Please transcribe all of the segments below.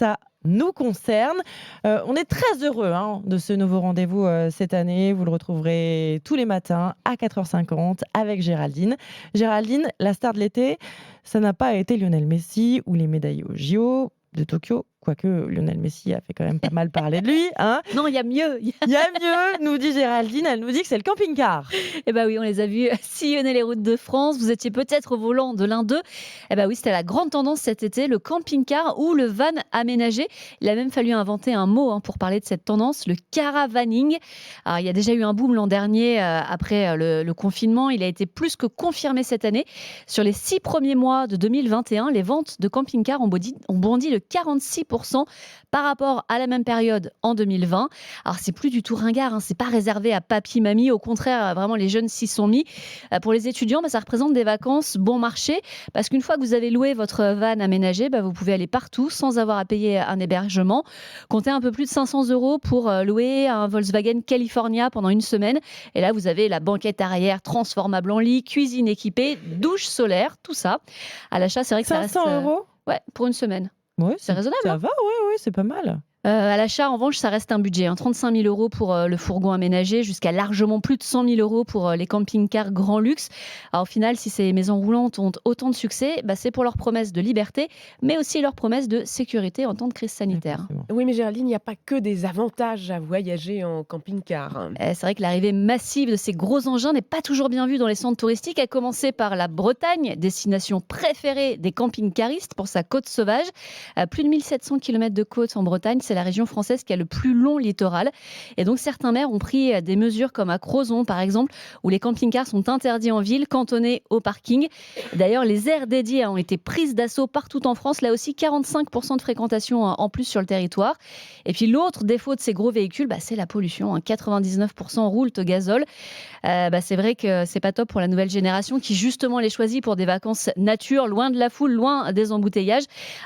ça nous concerne. On est très heureux de ce nouveau rendez-vous cette année. Vous le retrouverez tous les matins à 4h50 avec Géraldine. Géraldine, la star de l'été, ça n'a pas été Lionel Messi ou les médaillés aux JO de Tokyo, quoique Lionel Messi a fait quand même pas mal parler de lui. Non, il y a mieux. Il y a mieux, nous dit Géraldine. Elle nous dit que c'est le camping-car. Eh bien oui, on les a vus sillonner les routes de France. Vous étiez peut-être au volant de l'un d'eux. Eh bien oui, c'était la grande tendance cet été, le camping-car ou le van aménagé. Il a même fallu inventer un mot pour parler de cette tendance, le caravaning. Alors, il y a déjà eu un boom l'an dernier après le confinement. Il a été plus que confirmé cette année. Sur les 6 premiers mois de 2021, les ventes de camping-car ont bondi de 46% par rapport à la même période en 2020. Alors, c'est plus du tout ringard, c'est pas réservé à papy, mamie. Au contraire, vraiment, les jeunes s'y sont mis. Pour les étudiants, ça représente des vacances bon marché parce qu'une fois que vous avez loué votre van aménagé, vous pouvez aller partout sans avoir à payer un hébergement. Comptez un peu plus de 500 € pour louer un Volkswagen California pendant une semaine. Et là, vous avez la banquette arrière transformable en lit, cuisine équipée, douche solaire, tout ça. À l'achat, c'est vrai que ça reste... 500 €. Ouais, pour une semaine. Ouais, C'est raisonnable. Ça va, ouais, c'est pas mal. À l'achat, en revanche, ça reste un budget. 35 000 € pour le fourgon aménagé, jusqu'à largement plus de 100 000 € pour les camping-cars grand luxe. Alors, au final, si ces maisons roulantes ont autant de succès, c'est pour leur promesse de liberté, mais aussi leur promesse de sécurité en temps de crise sanitaire. Oui, mais Géraldine, il n'y a pas que des avantages à voyager en camping-car. C'est vrai que l'arrivée massive de ces gros engins n'est pas toujours bien vue dans les centres touristiques, à commencer par la Bretagne, destination préférée des camping-caristes pour sa côte sauvage. Plus de 1700 km de côte en Bretagne, c'est la région française qui a le plus long littoral. Et donc, certains maires ont pris des mesures comme à Crozon, par exemple, où les camping-cars sont interdits en ville, cantonnés au parking. D'ailleurs, les aires dédiées ont été prises d'assaut partout en France. Là aussi, 45% de fréquentation en plus sur le territoire. Et puis, l'autre défaut de ces gros véhicules, c'est la pollution. 99% roulent au gazole. C'est vrai que c'est pas top pour la nouvelle génération qui, justement, les choisit pour des vacances nature, loin de la foule, loin des embouteillages.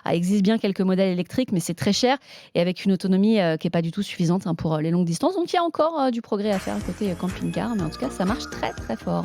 Il existe bien quelques modèles électriques, mais c'est très cher. Et avec une autonomie qui n'est pas du tout suffisante pour les longues distances. Donc il y a encore du progrès à faire côté camping-car, mais en tout cas ça marche très très fort.